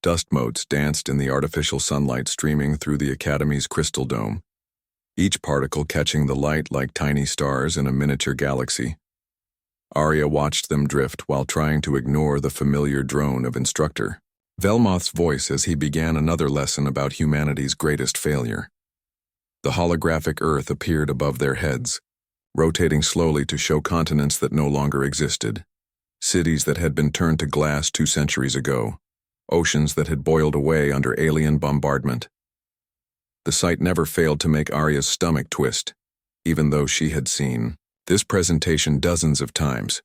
Dust motes danced in the artificial sunlight streaming through the Academy's crystal dome, each particle catching the light like tiny stars in a miniature galaxy. Arya watched them drift while trying to ignore the familiar drone of Instructor. Velmoth's voice as he began another lesson about humanity's greatest failure. The holographic Earth appeared above their heads, rotating slowly to show continents that no longer existed, cities that had been turned to glass 2 centuries ago, oceans that had boiled away under alien bombardment. The sight never failed to make Arya's stomach twist, even though she had seen this presentation dozens of times.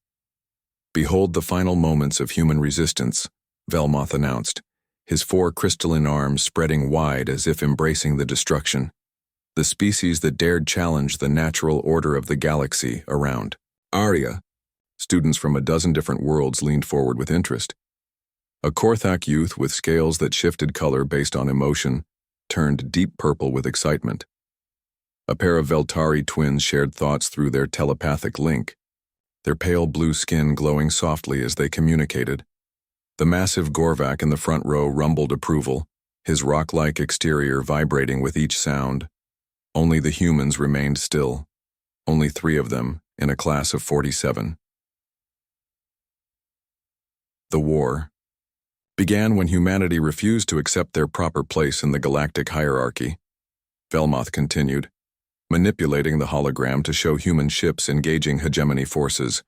"Behold the final moments of human resistance," Velmoth announced, his 4 crystalline arms spreading wide as if embracing the destruction. The species that dared challenge the natural order of the galaxy around. Arya. Students from a dozen different worlds leaned forward with interest. A Korthak youth with scales that shifted color based on emotion turned deep purple with excitement. A pair of Veltari twins shared thoughts through their telepathic link, their pale blue skin glowing softly as they communicated. The massive Gorvak in the front row rumbled approval, his rock-like exterior vibrating with each sound. Only the humans remained still, only 3 of them in a class of 47. The war began when humanity refused to accept their proper place in the galactic hierarchy. Velmoth continued, manipulating the hologram to show human ships engaging hegemony forces,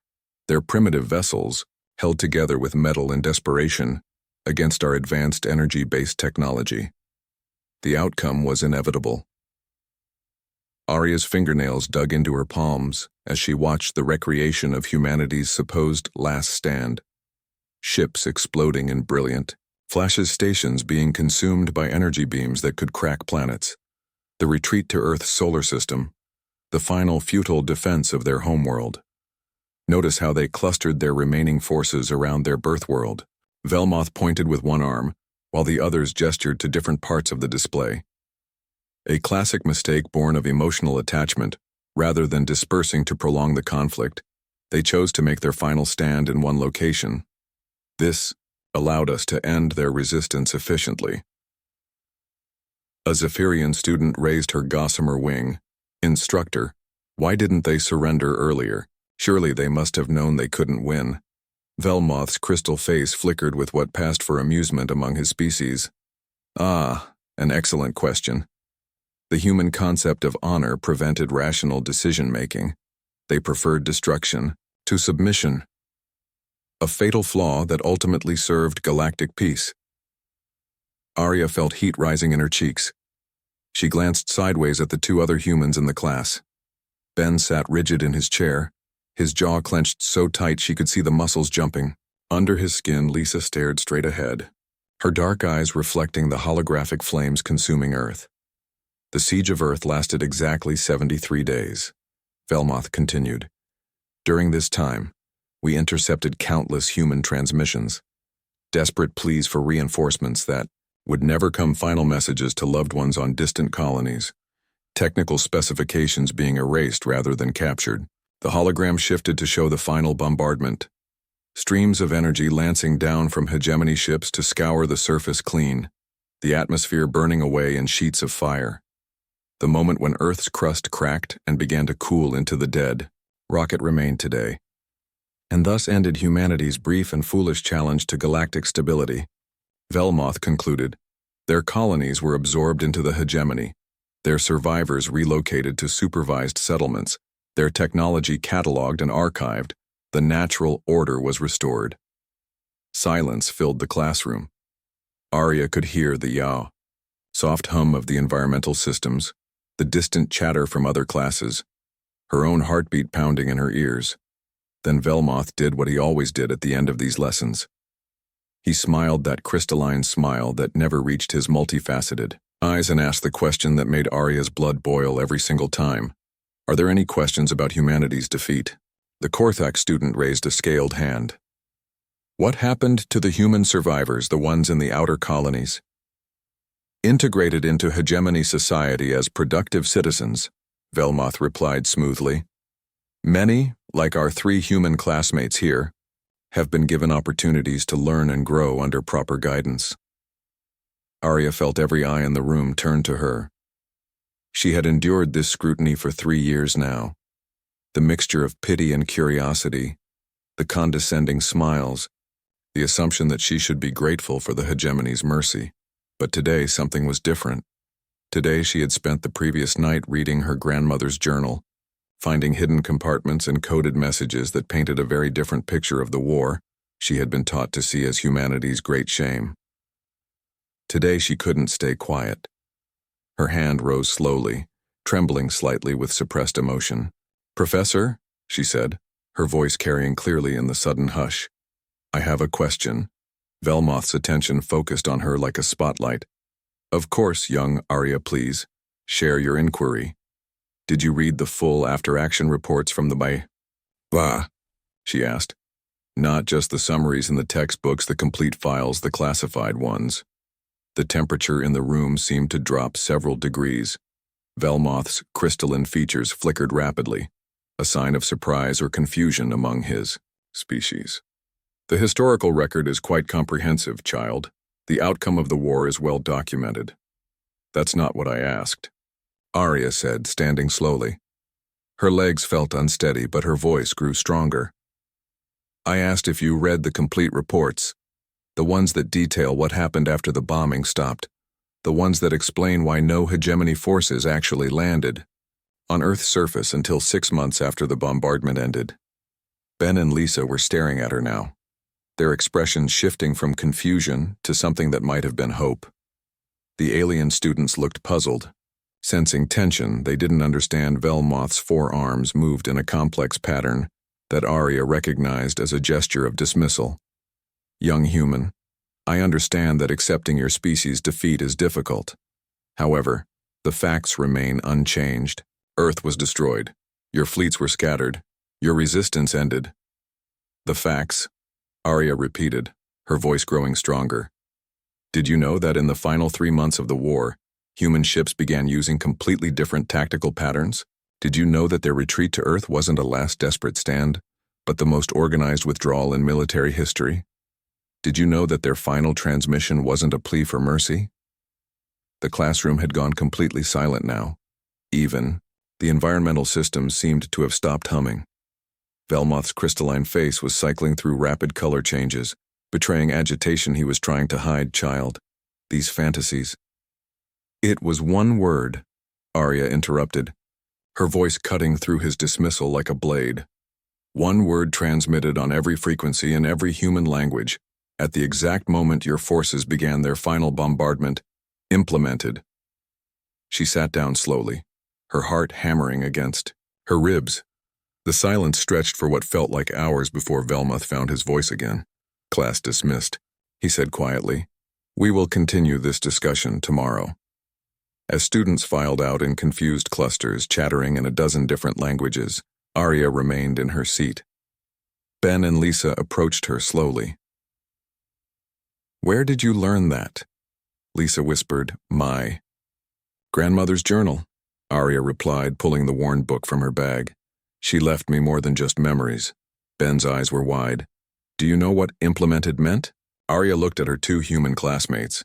their primitive vessels, held together with metal and desperation, against our advanced energy-based technology. The outcome was inevitable. Arya's fingernails dug into her palms as she watched the recreation of humanity's supposed last stand. Ships exploding in brilliant flashes, stations being consumed by energy beams that could crack planets, the retreat to Earth's solar system, the final futile defense of their homeworld. Notice how they clustered their remaining forces around their birth world. Velmoth pointed with one arm, while the others gestured to different parts of the display. A classic mistake born of emotional attachment. Rather than dispersing to prolong the conflict, they chose to make their final stand in one location. This allowed us to end their resistance efficiently. A Zephyrian student raised her gossamer wing. "Instructor, why didn't they surrender earlier? Surely they must have known they couldn't win." Velmoth's crystal face flickered with what passed for amusement among his species. "Ah, an excellent question. The human concept of honor prevented rational decision-making. They preferred destruction to submission. A fatal flaw that ultimately served galactic peace." Arya felt heat rising in her cheeks. She glanced sideways at the 2 other humans in the class. Ben sat rigid in his chair, his jaw clenched so tight she could see the muscles jumping. Under his skin, Lisa stared straight ahead, her dark eyes reflecting the holographic flames consuming Earth. "The siege of Earth lasted exactly 73 days. Velmoth continued. "During this time, we intercepted countless human transmissions, desperate pleas for reinforcements that would never come, final messages to loved ones on distant colonies, technical specifications being erased rather than captured. The hologram shifted to show the final bombardment, streams of energy lancing down from hegemony ships to scour the surface clean, the atmosphere burning away in sheets of fire. The moment when Earth's crust cracked and began to cool into the dead, rocket remained today. And thus ended humanity's brief and foolish challenge to galactic stability." Velmoth concluded. Their colonies were absorbed into the hegemony, their survivors relocated to supervised settlements, their technology cataloged and archived. The natural order was restored. Silence filled the classroom. Arya could hear the yaw, soft hum of the environmental systems, the distant chatter from other classes, her own heartbeat pounding in her ears. Then Velmoth did what he always did at the end of these lessons. He smiled that crystalline smile that never reached his multifaceted eyes and asked the question that made Arya's blood boil every single time. "Are there any questions about humanity's defeat?" The Korthak student raised a scaled hand. "What happened to the human survivors, the ones in the outer colonies?" "Integrated into hegemony society as productive citizens," Velmoth replied smoothly. "Many, like our 3 human classmates here, have been given opportunities to learn and grow under proper guidance. Arya felt every eye in the room turn to her. She had endured this scrutiny for 3 years now. The mixture of pity and curiosity, the condescending smiles, the assumption that she should be grateful for the hegemony's mercy. But today something was different. Today she had spent the previous night reading her grandmother's journal, finding hidden compartments and coded messages that painted a very different picture of the war she had been taught to see as humanity's great shame. Today she couldn't stay quiet. Her hand rose slowly, trembling slightly with suppressed emotion. "Professor," she said, her voice carrying clearly in the sudden hush, "I have a question." Velmoth's attention focused on her like a spotlight. "Of course, young Arya, please. Share your inquiry. Did you read the full after-action reports from the Bah, she asked. "Not just the summaries in the textbooks, the complete files, the classified ones." The temperature in the room seemed to drop several degrees. Velmoth's crystalline features flickered rapidly, a sign of surprise or confusion among his species. "The historical record is quite comprehensive, child. The outcome of the war is well documented." "That's not what I asked," Arya said, standing slowly. Her legs felt unsteady, but her voice grew stronger. "I asked if you read the complete reports, the ones that detail what happened after the bombing stopped, the ones that explain why no hegemony forces actually landed on Earth's surface until 6 months after the bombardment ended." Ben and Lisa were staring at her now, their expressions shifting from confusion to something that might have been hope. The alien students looked puzzled. Sensing tension, they didn't understand Velmoth's forearms moved in a complex pattern that Arya recognized as a gesture of dismissal. "Young human, I understand that accepting your species' defeat is difficult. However, the facts remain unchanged. Earth was destroyed. Your fleets were scattered. Your resistance ended." "The facts," Arya repeated, her voice growing stronger. "Did you know that in the final 3 months of the war, human ships began using completely different tactical patterns? Did you know that their retreat to Earth wasn't a last desperate stand, but the most organized withdrawal in military history? Did you know that their final transmission wasn't a plea for mercy?" The classroom had gone completely silent now. Even the environmental systems seemed to have stopped humming. Velmoth's crystalline face was cycling through rapid color changes, betraying agitation he was trying to hide. "Child, these fantasies." "It was one word," Arya interrupted, her voice cutting through his dismissal like a blade. "One word transmitted on every frequency in every human language, at the exact moment your forces began their final bombardment. Implemented." She sat down slowly, her heart hammering against her ribs. The silence stretched for what felt like hours before Velmoth found his voice again. "Class dismissed," he said quietly. "We will continue this discussion tomorrow." As students filed out in confused clusters, chattering in a dozen different languages, Arya remained in her seat. Ben and Lisa approached her slowly. "Where did you learn that?" Lisa whispered. "My grandmother's journal," Arya replied, pulling the worn book from her bag. "She left me more than just memories." Ben's eyes were wide. "Do you know what implemented meant?" Arya looked at her 2 human classmates,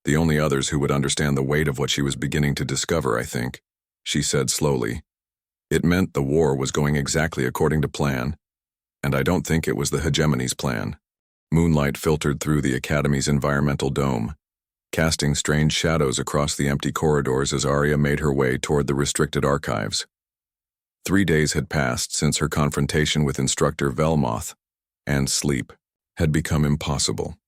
the only others who would understand the weight of what she was beginning to discover, I think. She said slowly, "It meant the war was going exactly according to plan, and I don't think it was the hegemony's plan." Moonlight filtered through the Academy's environmental dome, casting strange shadows across the empty corridors as Arya made her way toward the restricted archives. 3 days had passed since her confrontation with Instructor Velmoth, and sleep had become impossible.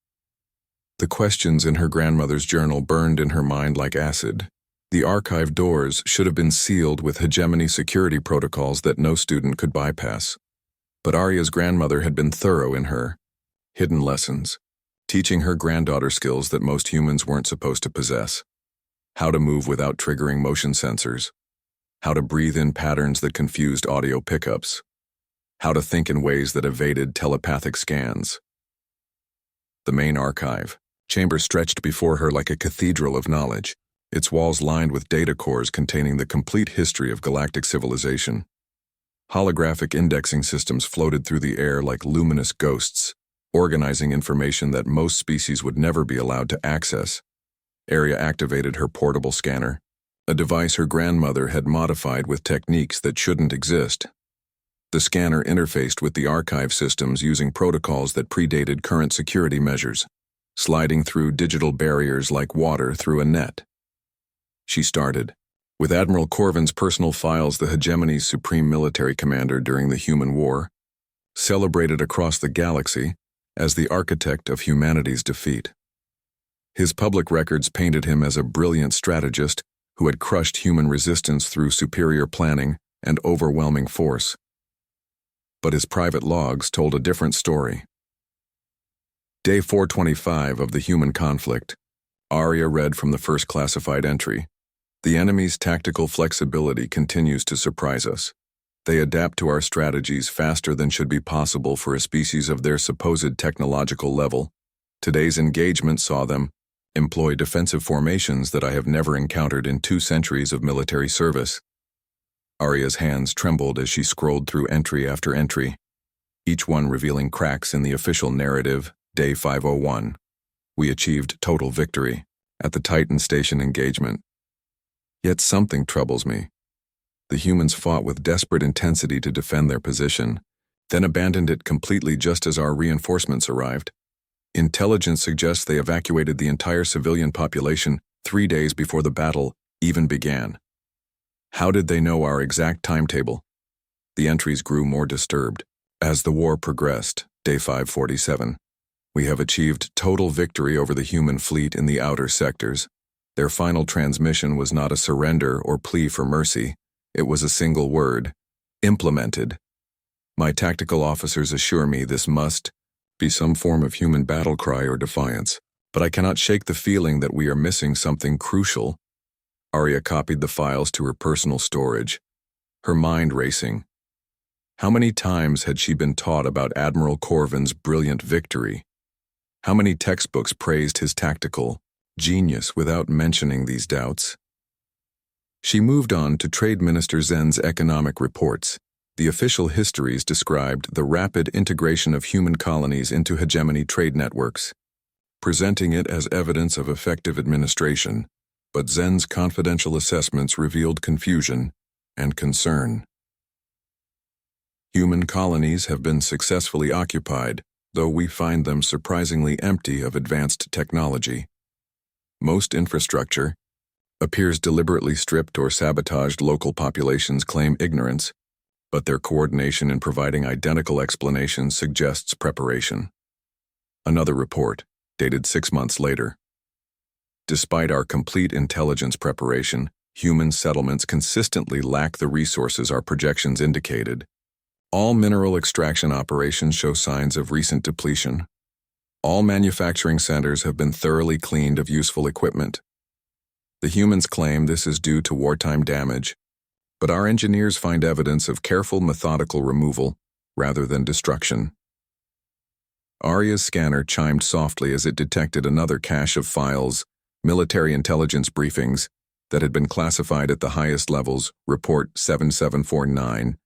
The questions in her grandmother's journal burned in her mind like acid. The archive doors should have been sealed with hegemony security protocols that no student could bypass. But Arya's grandmother had been thorough in her hidden lessons, teaching her granddaughter skills that most humans weren't supposed to possess. How to move without triggering motion sensors. How to breathe in patterns that confused audio pickups. How to think in ways that evaded telepathic scans. The main archive chamber stretched before her like a cathedral of knowledge, its walls lined with data cores containing the complete history of galactic civilization. Holographic indexing systems floated through the air like luminous ghosts, organizing information that most species would never be allowed to access. Arya activated her portable scanner, a device her grandmother had modified with techniques that shouldn't exist. The scanner interfaced with the archive systems using protocols that predated current security measures, sliding through digital barriers like water through a net. She started with Admiral Corvin's personal files, the hegemony's supreme military commander during the Human War, celebrated across the galaxy as the architect of humanity's defeat. His public records painted him as a brilliant strategist who had crushed human resistance through superior planning and overwhelming force. But his private logs told a different story. Day 425 of the human conflict, Arya read from the first classified entry. The enemy's tactical flexibility continues to surprise us. They adapt to our strategies faster than should be possible for a species of their supposed technological level. Today's engagement saw them employ defensive formations that I have never encountered in 2 centuries of military service. Arya's hands trembled as she scrolled through entry after entry, each one revealing cracks in the official narrative. Day 501. We achieved total victory at the Titan Station engagement. Yet something troubles me. The humans fought with desperate intensity to defend their position, then abandoned it completely just as our reinforcements arrived. Intelligence suggests they evacuated the entire civilian population 3 days before the battle even began. How did they know our exact timetable? The entries grew more disturbed. As the war progressed, day 547, we have achieved total victory over the human fleet in the outer sectors. Their final transmission was not a surrender or plea for mercy. It was a single word: implemented. My tactical officers assure me this must be some form of human battle cry or defiance, but I cannot shake the feeling that we are missing something crucial. Arya copied the files to her personal storage, her mind racing. How many times had she been taught about Admiral Corvin's brilliant victory? How many textbooks praised his tactical genius without mentioning these doubts? She moved on to Trade Minister Zen's economic reports. The official histories described the rapid integration of human colonies into hegemony trade networks, presenting it as evidence of effective administration, but Zen's confidential assessments revealed confusion and concern. Human colonies have been successfully occupied, though we find them surprisingly empty of advanced technology. Most infrastructure appears deliberately stripped or sabotaged. Local populations claim ignorance, but their coordination in providing identical explanations suggests preparation. Another report, dated 6 months later. Despite our complete intelligence preparation, human settlements consistently lack the resources our projections indicated. All mineral extraction operations show signs of recent depletion. All manufacturing centers have been thoroughly cleaned of useful equipment. The humans claim this is due to wartime damage, but our engineers find evidence of careful, methodical removal rather than destruction. Arya's scanner chimed softly as it detected another cache of files, military intelligence briefings, that had been classified at the highest levels. Report 7749.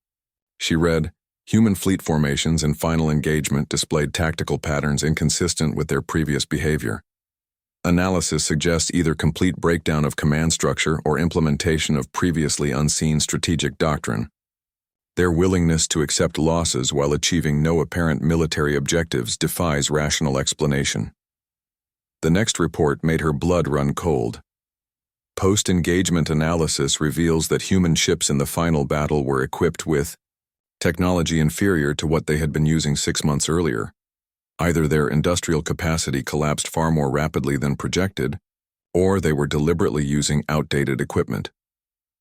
She read, human fleet formations in final engagement displayed tactical patterns inconsistent with their previous behavior. Analysis suggests either complete breakdown of command structure or implementation of previously unseen strategic doctrine. Their willingness to accept losses while achieving no apparent military objectives defies rational explanation. The next report made her blood run cold. Post-engagement analysis reveals that human ships in the final battle were equipped with technology inferior to what they had been using 6 months earlier. Either their industrial capacity collapsed far more rapidly than projected, or they were deliberately using outdated equipment.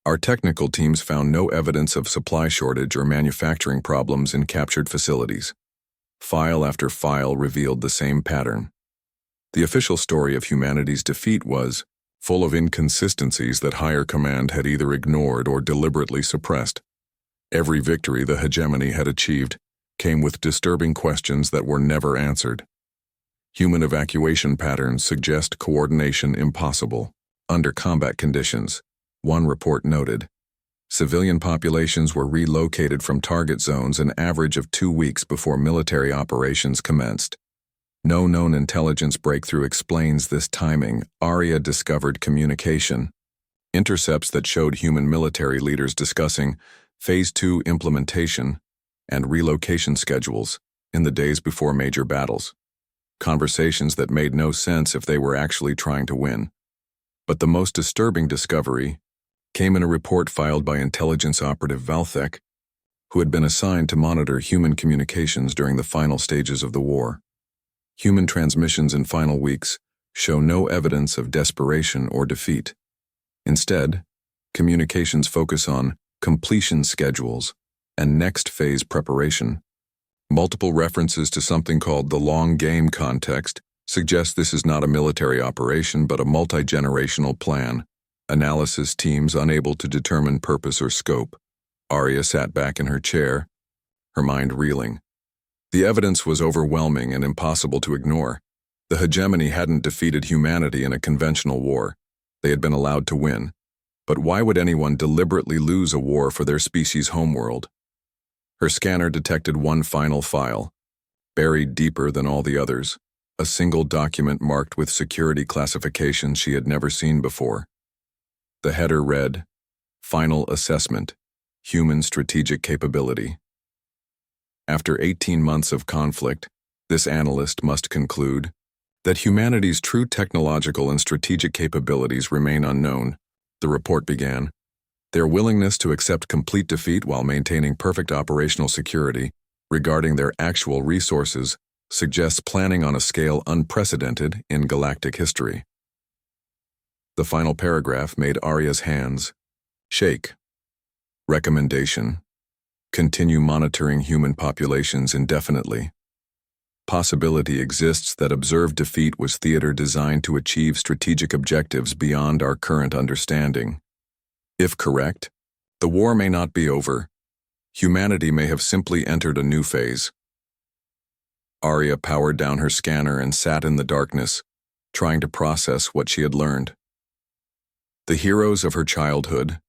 Our technical teams found no evidence of supply shortage or manufacturing problems in captured facilities. File after file revealed the same pattern. The official story of humanity's defeat was full of inconsistencies that higher command had either ignored or deliberately suppressed. Every victory the hegemony had achieved came with disturbing questions that were never answered. Human evacuation patterns suggest coordination impossible under combat conditions, one report noted. Civilian populations were relocated from target zones an average of 2 weeks before military operations commenced. No known intelligence breakthrough explains this timing. Arya discovered communication, intercepts that showed human military leaders discussing Phase 2 implementation and relocation schedules in the days before major battles. Conversations that made no sense if they were actually trying to win. But the most disturbing discovery came in a report filed by intelligence operative Valthek, who had been assigned to monitor human communications during the final stages of the war. Human transmissions in final weeks show no evidence of desperation or defeat. Instead, communications focus on completion schedules and next phase preparation. Multiple references to something called the long game context suggest this is not a military operation but a multi-generational plan. Analysis teams unable to determine purpose or scope. Arya sat back in her chair, her mind reeling. The evidence was overwhelming and impossible to ignore. The hegemony hadn't defeated humanity in a conventional war. They had been allowed to win. But why would anyone deliberately lose a war for their species' homeworld? Her scanner detected one final file, buried deeper than all the others, a single document marked with security classifications she had never seen before. The header read, Final Assessment, Human Strategic Capability. After 18 months of conflict, this analyst must conclude that humanity's true technological and strategic capabilities remain unknown. The report began. Their willingness to accept complete defeat while maintaining perfect operational security regarding their actual resources suggests planning on a scale unprecedented in galactic history. The final paragraph made Arya's hands shake. Recommendation: continue monitoring human populations indefinitely. Possibility exists that observed defeat was theater designed to achieve strategic objectives beyond our current understanding. If correct, the war may not be over. Humanity may have simply entered a new phase. Arya powered down her scanner and sat in the darkness, trying to process what she had learned. The heroes of her childhood,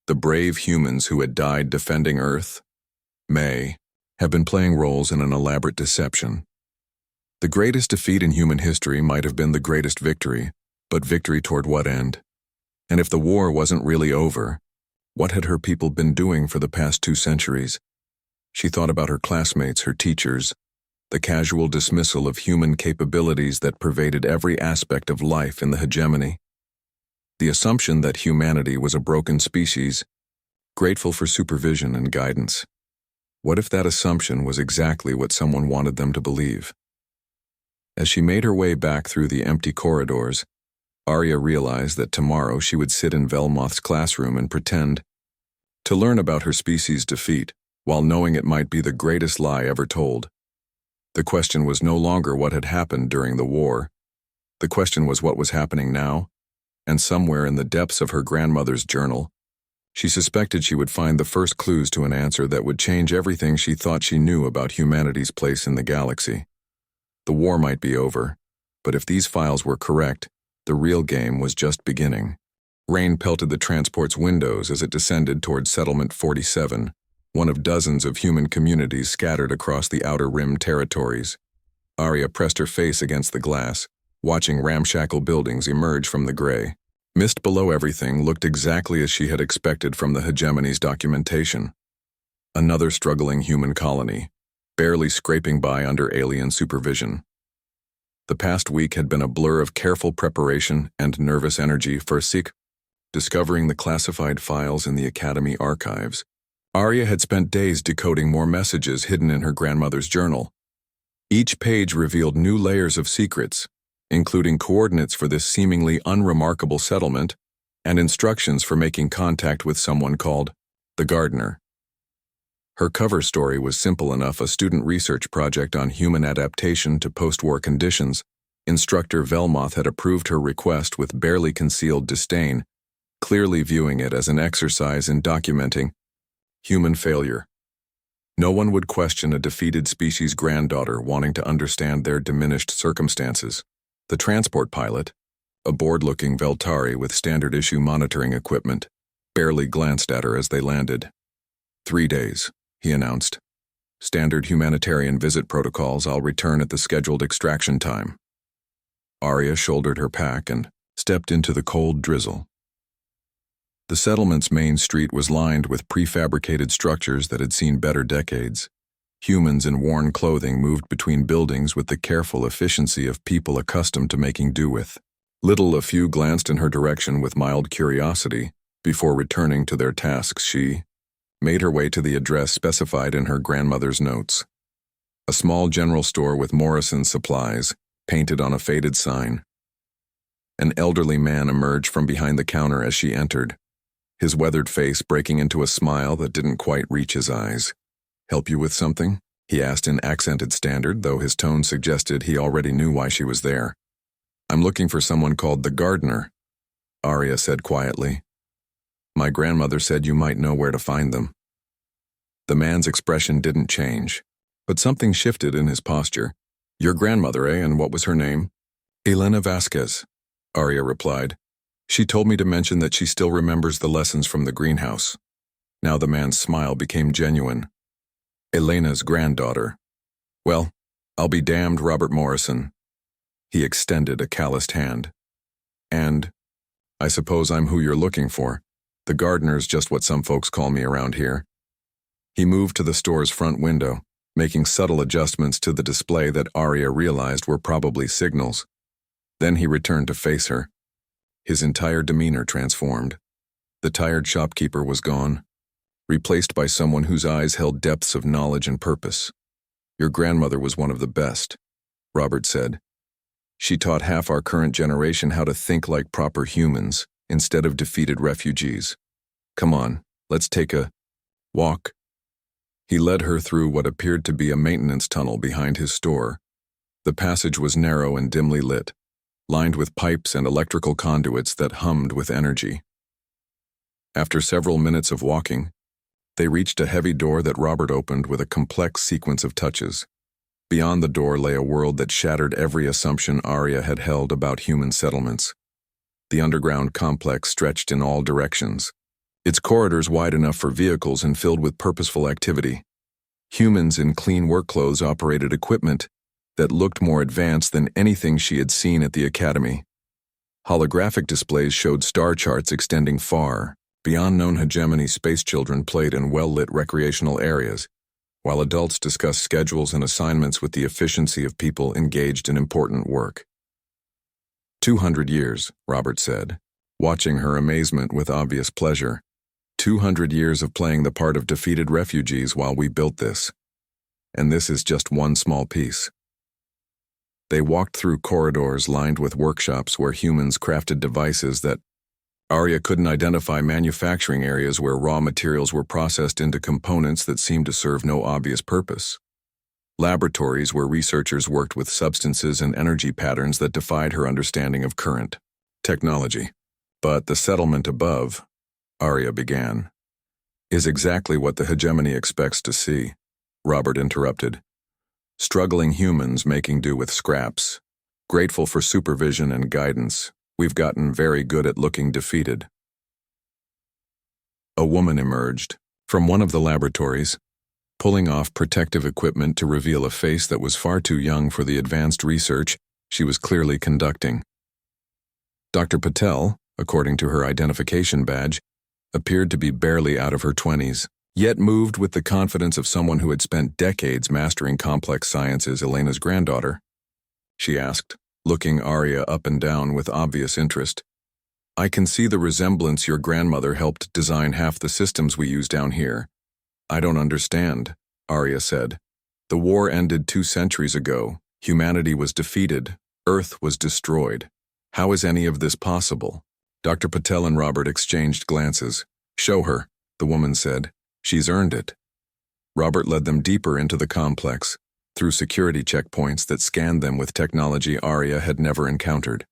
the brave humans who had died defending Earth, may have been playing roles in an elaborate deception. The greatest defeat in human history might have been the greatest victory, but victory toward what end? And if the war wasn't really over, what had her people been doing for the past 2 centuries? She thought about her classmates, her teachers, the casual dismissal of human capabilities that pervaded every aspect of life in the hegemony. The assumption that humanity was a broken species, grateful for supervision and guidance. What if that assumption was exactly what someone wanted them to believe? As she made her way back through the empty corridors, Arya realized that tomorrow she would sit in Velmoth's classroom and pretend to learn about her species' defeat, while knowing it might be the greatest lie ever told. The question was no longer what had happened during the war. The question was what was happening now, and somewhere in the depths of her grandmother's journal, she suspected she would find the first clues to an answer that would change everything she thought she knew about humanity's place in the galaxy. The war might be over, but if these files were correct, the real game was just beginning. Rain pelted the transport's windows as it descended toward Settlement 47, one of dozens of human communities scattered across the Outer Rim territories. Arya pressed her face against the glass, watching ramshackle buildings emerge from the gray. Mist below everything looked exactly as she had expected from the hegemony's documentation. Another struggling human colony, barely scraping by under alien supervision. The past week had been a blur of careful preparation and nervous energy for discovering the classified files in the Academy archives. Arya had spent days decoding more messages hidden in her grandmother's journal. Each page revealed new layers of secrets, including coordinates for this seemingly unremarkable settlement and instructions for making contact with someone called the Gardener. Her cover story was simple enough, a student research project on human adaptation to post-war conditions. Instructor Velmoth had approved her request with barely concealed disdain, clearly viewing it as an exercise in documenting human failure. No one would question a defeated species' granddaughter wanting to understand their diminished circumstances. The transport pilot, a bored-looking Veltari with standard-issue monitoring equipment, barely glanced at her as they landed. 3 days, he announced. Standard humanitarian visit protocols. I'll return at the scheduled extraction time. Arya shouldered her pack and stepped into the cold drizzle. The settlement's main street was lined with prefabricated structures that had seen better decades. Humans in worn clothing moved between buildings with the careful efficiency of people accustomed to making do with. A few glanced in her direction with mild curiosity. Before returning to their tasks, she made her way to the address specified in her grandmother's notes. A small general store with Morrison's supplies, painted on a faded sign. An elderly man emerged from behind the counter as she entered, his weathered face breaking into a smile that didn't quite reach his eyes. "Help you with something?" he asked in accented standard, though his tone suggested he already knew why she was there. "I'm looking for someone called the gardener," Arya said quietly. "My grandmother said you might know where to find them." The man's expression didn't change, but something shifted in his posture. "Your grandmother, eh? And what was her name?" "Elena Vasquez," Arya replied. "She told me to mention that she still remembers the lessons from the greenhouse." Now the man's smile became genuine. "Elena's granddaughter. Well, I'll be damned, Robert Morrison." He extended a calloused hand. "And I suppose I'm who you're looking for. The gardener's just what some folks call me around here." He moved to the store's front window, making subtle adjustments to the display that Arya realized were probably signals. Then he returned to face her. His entire demeanor transformed. The tired shopkeeper was gone, replaced by someone whose eyes held depths of knowledge and purpose. "Your grandmother was one of the best," Robert said. "She taught half our current generation how to think like proper humans instead of defeated refugees. Come on, let's take a walk." He led her through what appeared to be a maintenance tunnel behind his store. The passage was narrow and dimly lit, lined with pipes and electrical conduits that hummed with energy. After several minutes of walking, they reached a heavy door that Robert opened with a complex sequence of touches. Beyond the door lay a world that shattered every assumption Arya had held about human settlements. The underground complex stretched in all directions, its corridors wide enough for vehicles and filled with purposeful activity. Humans in clean work clothes operated equipment that looked more advanced than anything she had seen at the academy. Holographic displays showed star charts extending far beyond known hegemony. Space children played in well-lit recreational areas, while adults discussed schedules and assignments with the efficiency of people engaged in important work. 200 years, Robert said, watching her amazement with obvious pleasure. 200 years of playing the part of defeated refugees while we built this. And this is just one small piece. They walked through corridors lined with workshops where humans crafted devices that Arya couldn't identify, manufacturing areas where raw materials were processed into components that seemed to serve no obvious purpose. Laboratories where researchers worked with substances and energy patterns that defied her understanding of current technology. But the settlement above, Arya began, is exactly what the hegemony expects to see, Robert interrupted. Struggling humans making do with scraps, grateful for supervision and guidance. We've gotten very good at looking defeated. A woman emerged from one of the laboratories, pulling off protective equipment to reveal a face that was far too young for the advanced research she was clearly conducting. Dr. Patel, according to her identification badge, appeared to be barely out of her 20s, yet moved with the confidence of someone who had spent decades mastering complex sciences. "Elena's granddaughter?" she asked, looking Arya up and down with obvious interest. "I can see the resemblance. Your grandmother helped design half the systems we use down here." "I don't understand," Arya said. "The war ended 2 centuries ago. Humanity was defeated. Earth was destroyed. How is any of this possible?" Dr. Patel and Robert exchanged glances. "Show her," the woman said. "She's earned it." Robert led them deeper into the complex, through security checkpoints that scanned them with technology Arya had never encountered.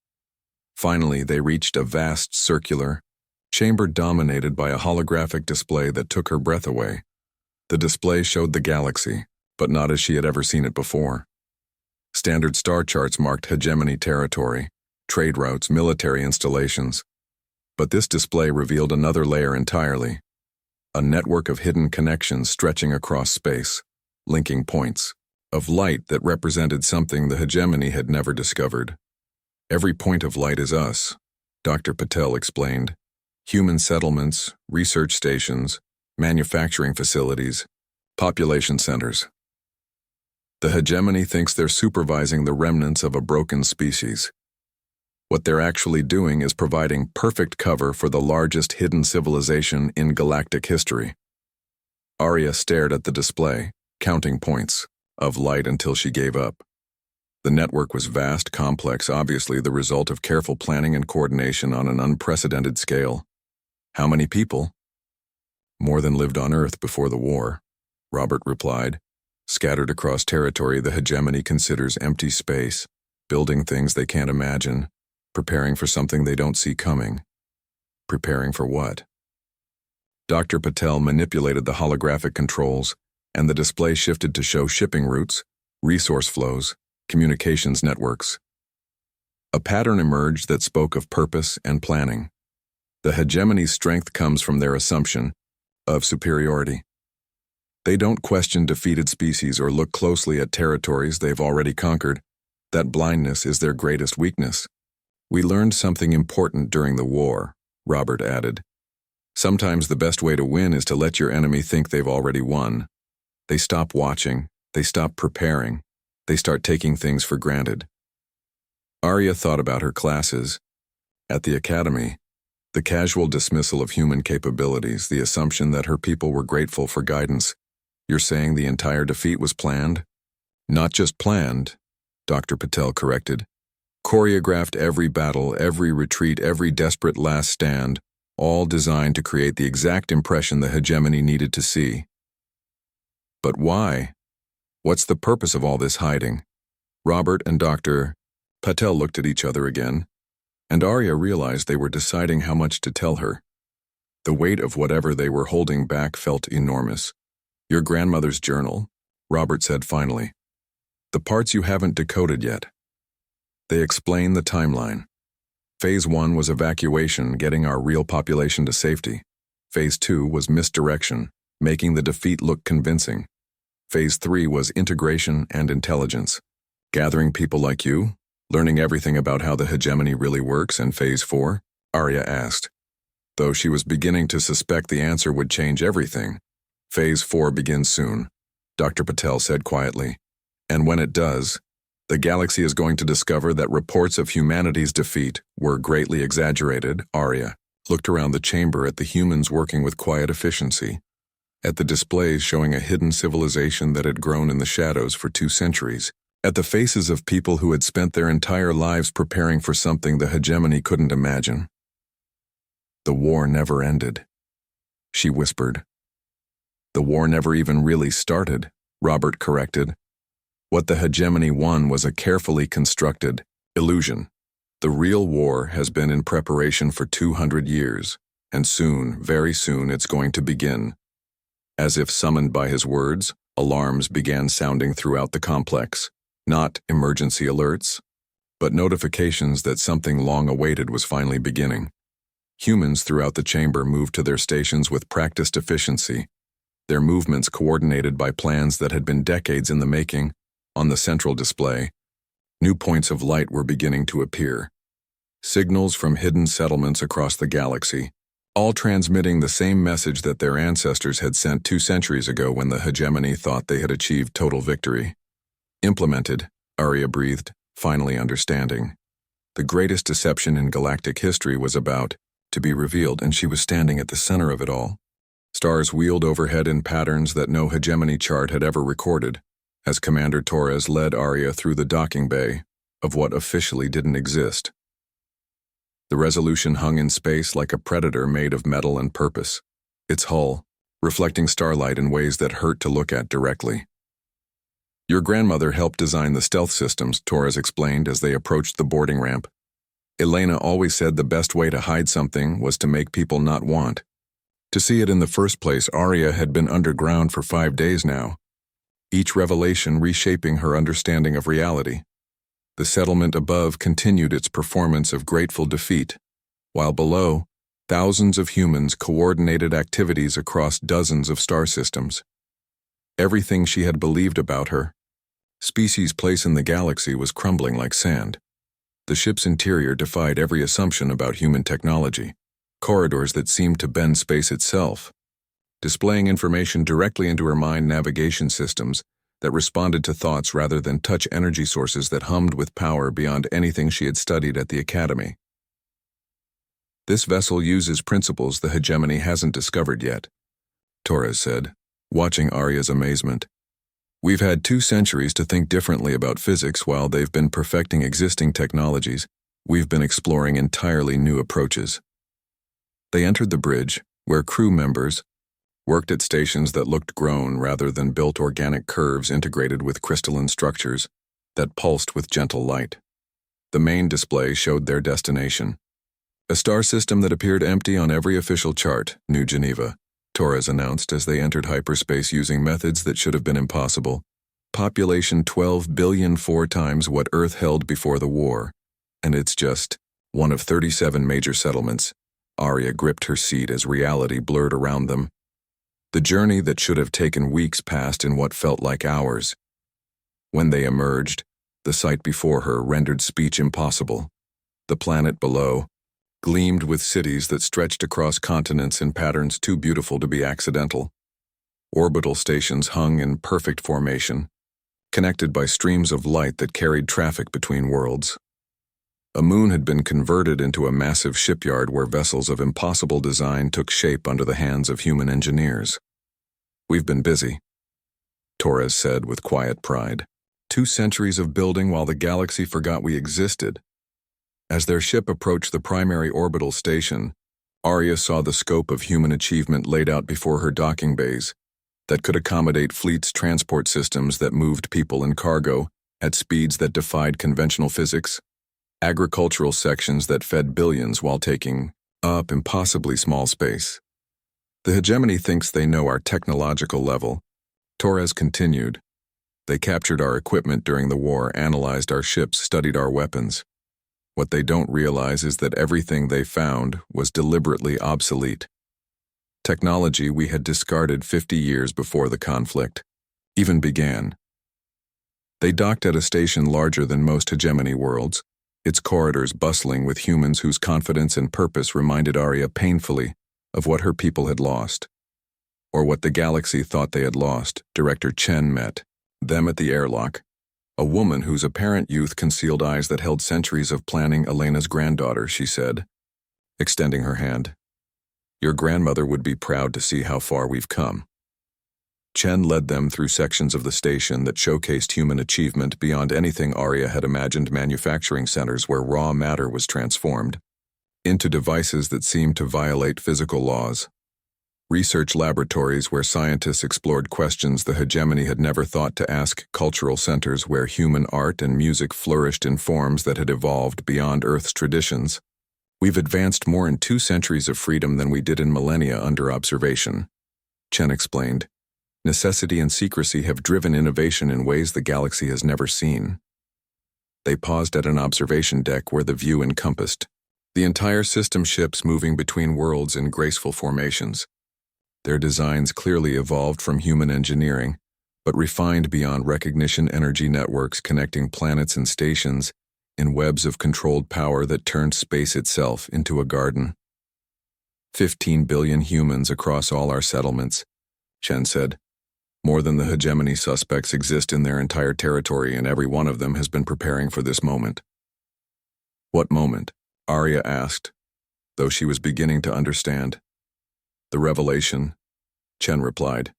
Finally, they reached a vast circular chamber dominated by a holographic display that took her breath away. The display showed the galaxy, but not as she had ever seen it before. Standard star charts marked hegemony territory, trade routes, military installations. But this display revealed another layer entirely, a network of hidden connections stretching across space. linking points of light that represented something the hegemony had never discovered. Every point of light is us, Dr. Patel explained. Human settlements, research stations, manufacturing facilities, population centers. The hegemony thinks they're supervising the remnants of a broken species. What they're actually doing is providing perfect cover for the largest hidden civilization in galactic history. Arya stared at the display, counting points of light until she gave up. The network was vast, complex, obviously the result of careful planning and coordination on an unprecedented scale. How many people? More than lived on Earth before the war, Robert replied. Scattered across territory the hegemony considers empty space, building things they can't imagine, preparing for something they don't see coming. Preparing for what? Dr. Patel manipulated the holographic controls, and the display shifted to show shipping routes, resource flows, communications networks. A pattern emerged that spoke of purpose and planning. The hegemony's strength comes from their assumption of superiority. They don't question defeated species or look closely at territories they've already conquered. That blindness is their greatest weakness. We learned something important during the war, Robert added. Sometimes the best way to win is to let your enemy think they've already won. They stop watching, they stop preparing, they start taking things for granted. Arya thought about her classes. At the academy, the casual dismissal of human capabilities, the assumption that her people were grateful for guidance. You're saying the entire defeat was planned? Not just planned, Dr. Patel corrected. Choreographed every battle, every retreat, every desperate last stand, all designed to create the exact impression the hegemony needed to see. But why? What's the purpose of all this hiding? Robert and Dr. Patel looked at each other again, and Arya realized they were deciding how much to tell her. The weight of whatever they were holding back felt enormous. Your grandmother's journal, Robert said finally. The parts you haven't decoded yet. They explained the timeline. Phase 1 was evacuation, getting our real population to safety. Phase 2 was misdirection, making the defeat look convincing. Phase 3 was integration and intelligence, gathering people like you, learning everything about how the hegemony really works. And Phase 4? Arya asked. Though she was beginning to suspect the answer would change everything. Phase 4 begins soon, Dr. Patel said quietly. And when it does, the galaxy is going to discover that reports of humanity's defeat were greatly exaggerated. Arya looked around the chamber at the humans working with quiet efficiency, at the displays showing a hidden civilization that had grown in the shadows for 2 centuries, at the faces of people who had spent their entire lives preparing for something the hegemony couldn't imagine. The war never ended, she whispered. The war never even really started, Robert corrected. What the hegemony won was a carefully constructed illusion. The real war has been in preparation for 200 years, and soon, very soon, it's going to begin. As if summoned by his words, alarms began sounding throughout the complex. Not emergency alerts, but notifications that something long awaited was finally beginning. Humans throughout the chamber moved to their stations with practiced efficiency, their movements coordinated by plans that had been decades in the making. On the central display, new points of light were beginning to appear. Signals from hidden settlements across the galaxy, all transmitting the same message that their ancestors had sent 2 centuries ago when the hegemony thought they had achieved total victory. Implemented, Arya breathed, finally understanding. The greatest deception in galactic history was about to be revealed, and she was standing at the center of it all. Stars wheeled overhead in patterns that no hegemony chart had ever recorded, as Commander Torres led Arya through the docking bay of what officially didn't exist. The Resolution hung in space like a predator made of metal and purpose, its hull reflecting starlight in ways that hurt to look at directly. Your grandmother helped design the stealth systems, Torres explained as they approached the boarding ramp. Elena always said the best way to hide something was to make people not want to see it in the first place. Arya had been underground for 5 days now, each revelation reshaping her understanding of reality. The settlement above continued its performance of grateful defeat, while below, thousands of humans coordinated activities across dozens of star systems. Everything she had believed about her species' place in the galaxy was crumbling like sand. The ship's interior defied every assumption about human technology, corridors that seemed to bend space itself, displaying information directly into her mind navigation systems that responded to thoughts rather than touch energy sources that hummed with power beyond anything she had studied at the Academy. This vessel uses principles the hegemony hasn't discovered yet, Torres said, watching Arya's amazement. We've had 2 centuries to think differently about physics while they've been perfecting existing technologies. We've been exploring entirely new approaches. They entered the bridge, where crew members worked at stations that looked grown rather than built organic curves integrated with crystalline structures that pulsed with gentle light. The main display showed their destination. A star system that appeared empty on every official chart, New Geneva, Torres announced as they entered hyperspace using methods that should have been impossible. Population 12 billion, 4 times what Earth held before the war, and it's just one of 37 major settlements. Arya gripped her seat as reality blurred around them. The journey that should have taken weeks passed in what felt like hours. When they emerged, the sight before her rendered speech impossible. The planet below gleamed with cities that stretched across continents in patterns too beautiful to be accidental. Orbital stations hung in perfect formation, connected by streams of light that carried traffic between worlds. A moon had been converted into a massive shipyard where vessels of impossible design took shape under the hands of human engineers. We've been busy, Torres said with quiet pride. 2 centuries of building while the galaxy forgot we existed. As their ship approached the primary orbital station, Arya saw the scope of human achievement laid out before her docking bays that could accommodate fleets transport systems that moved people and cargo at speeds that defied conventional physics, agricultural sections that fed billions while taking up impossibly small space. The hegemony thinks they know our technological level, Torres continued. They captured our equipment during the war, analyzed our ships, studied our weapons. What they don't realize is that everything they found was deliberately obsolete. Technology we had discarded 50 years before the conflict even began. They docked at a station larger than most hegemony worlds, its corridors bustling with humans whose confidence and purpose reminded Arya painfully of what her people had lost, or what the galaxy thought they had lost. Director Chen met them at the airlock, a woman whose apparent youth concealed eyes that held centuries of planning. Elena's granddaughter, she said, extending her hand. Your grandmother would be proud to see how far we've come. Chen led them through sections of the station that showcased human achievement beyond anything Arya had imagined, manufacturing centers where raw matter was transformed into devices that seemed to violate physical laws, research laboratories where scientists explored questions the hegemony had never thought to ask, cultural centers where human art and music flourished in forms that had evolved beyond Earth's traditions. We've advanced more in 2 centuries of freedom than we did in millennia under observation, Chen explained. Necessity and secrecy have driven innovation in ways the galaxy has never seen. They paused at an observation deck where the view encompassed the entire system, ships moving between worlds in graceful formations. Their designs clearly evolved from human engineering, but refined beyond recognition, energy networks connecting planets and stations in webs of controlled power that turned space itself into a garden. 15 billion humans across all our settlements, Chen said. More than the hegemony suspects exist in their entire territory, and every one of them has been preparing for this moment. What moment? Arya asked, though she was beginning to understand. The revelation, Chen replied.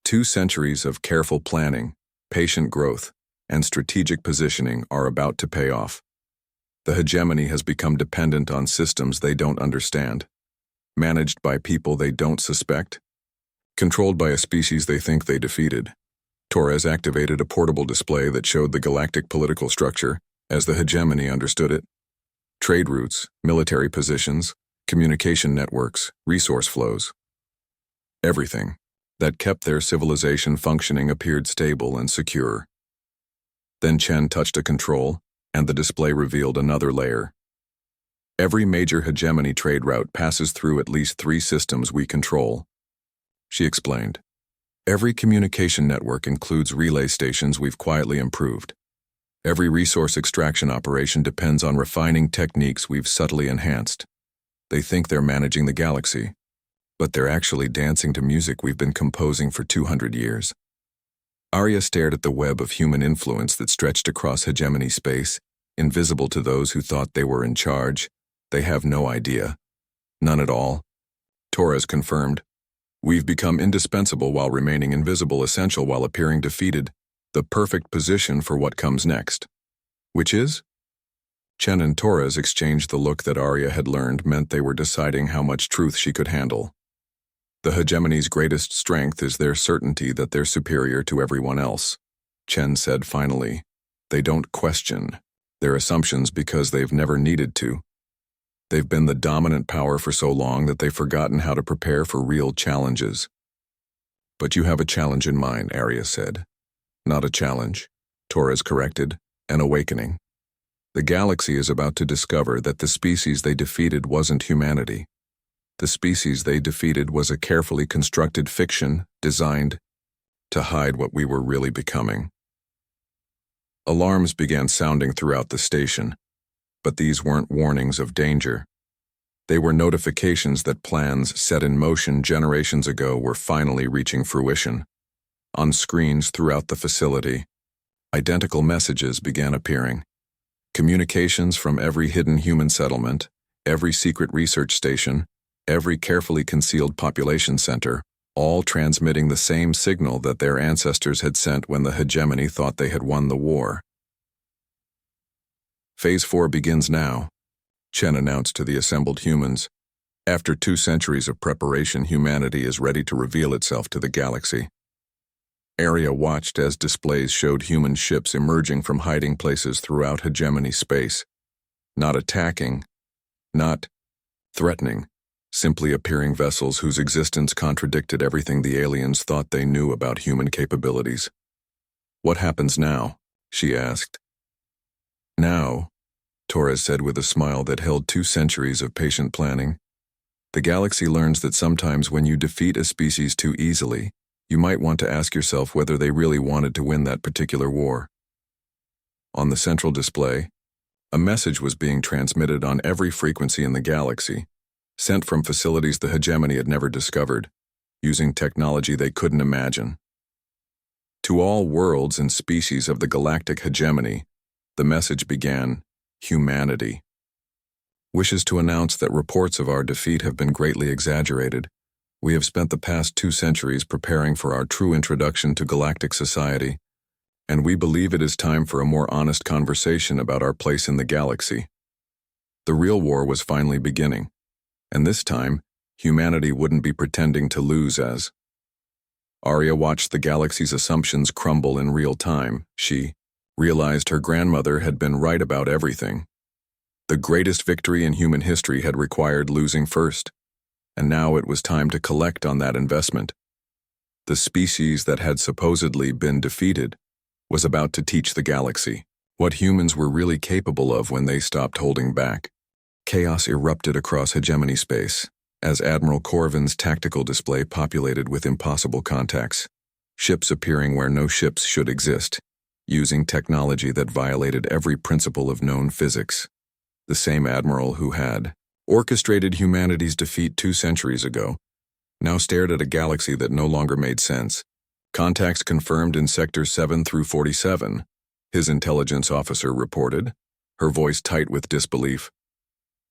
2 centuries of careful planning, patient growth, and strategic positioning are about to pay off. The hegemony has become dependent on systems they don't understand, managed by people they don't suspect, controlled by a species they think they defeated. Torres activated a portable display that showed the galactic political structure as the hegemony understood it. Trade routes, military positions, communication networks, resource flows. Everything that kept their civilization functioning appeared stable and secure. Then Chen touched a control, and the display revealed another layer. Every major hegemony trade route passes through at least 3 systems we control, she explained. Every communication network includes relay stations we've quietly improved. Every resource extraction operation depends on refining techniques we've subtly enhanced. They think they're managing the galaxy, but they're actually dancing to music we've been composing for 200 years. Arya stared at the web of human influence that stretched across hegemony space, invisible to those who thought they were in charge. They have no idea. None at all. Torres confirmed. We've become indispensable while remaining invisible, essential while appearing defeated. The perfect position for what comes next. Which is? Chen and Torres exchanged the look that Arya had learned meant they were deciding how much truth she could handle. The hegemony's greatest strength is their certainty that they're superior to everyone else. Chen said finally. They don't question their assumptions because they've never needed to. They've been the dominant power for so long that they've forgotten how to prepare for real challenges. But you have a challenge in mind, Arya said. Not a challenge, Torres corrected, an awakening. The galaxy is about to discover that the species they defeated wasn't humanity. The species they defeated was a carefully constructed fiction designed to hide what we were really becoming. Alarms began sounding throughout the station, but these weren't warnings of danger. They were notifications that plans set in motion generations ago were finally reaching fruition. On screens throughout the facility, identical messages began appearing. Communications from every hidden human settlement, every secret research station, every carefully concealed population center, all transmitting the same signal that their ancestors had sent when the hegemony thought they had won the war. Phase 4 begins now, Chen announced to the assembled humans. After 2 centuries of preparation, humanity is ready to reveal itself to the galaxy. Arya watched as displays showed human ships emerging from hiding places throughout hegemony space. Not attacking, not threatening, simply appearing vessels whose existence contradicted everything the aliens thought they knew about human capabilities. What happens now? She asked. Now, Torres said with a smile that held 2 centuries of patient planning, the galaxy learns that sometimes when you defeat a species too easily, you might want to ask yourself whether they really wanted to win that particular war. On the central display, a message was being transmitted on every frequency in the galaxy, sent from facilities the hegemony had never discovered, using technology they couldn't imagine. To all worlds and species of the galactic hegemony, the message began, humanity. Wishes to announce that reports of our defeat have been greatly exaggerated. We have spent the past 2 centuries preparing for our true introduction to galactic society, and we believe it is time for a more honest conversation about our place in the galaxy. The real war was finally beginning, and this time, humanity wouldn't be pretending to lose as. Arya watched the galaxy's assumptions crumble in real time. She realized her grandmother had been right about everything. The greatest victory in human history had required losing first, and now it was time to collect on that investment. The species that had supposedly been defeated was about to teach the galaxy what humans were really capable of when they stopped holding back. Chaos erupted across hegemony space as Admiral Corvin's tactical display populated with impossible contacts, ships appearing where no ships should exist, using technology that violated every principle of known physics. The same admiral who had orchestrated humanity's defeat 2 centuries ago now stared at a galaxy that no longer made sense. Contacts confirmed in Sectors 7 through 47, his intelligence officer reported, her voice tight with disbelief.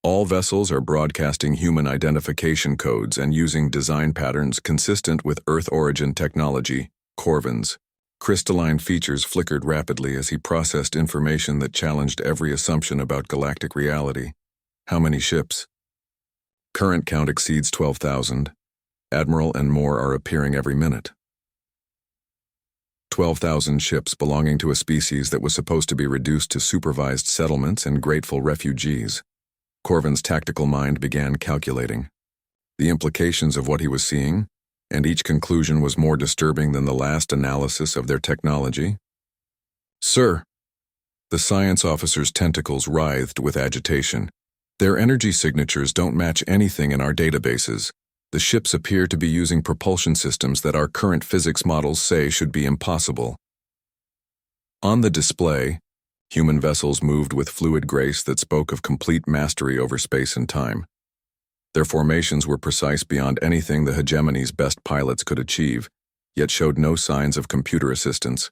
All vessels are broadcasting human identification codes and using design patterns consistent with Earth origin technology, Corvin's. Crystalline features flickered rapidly as he processed information that challenged every assumption about galactic reality. How many ships? Current count exceeds 12,000. Admiral and more are appearing every minute. 12,000 ships belonging to a species that was supposed to be reduced to supervised settlements and grateful refugees. Corvin's tactical mind began calculating the implications of what he was seeing, and each conclusion was more disturbing than the last analysis of their technology. Sir, the science officer's tentacles writhed with agitation. Their energy signatures don't match anything in our databases. The ships appear to be using propulsion systems that our current physics models say should be impossible. On the display, human vessels moved with fluid grace that spoke of complete mastery over space and time. Their formations were precise beyond anything the hegemony's best pilots could achieve, yet showed no signs of computer assistance.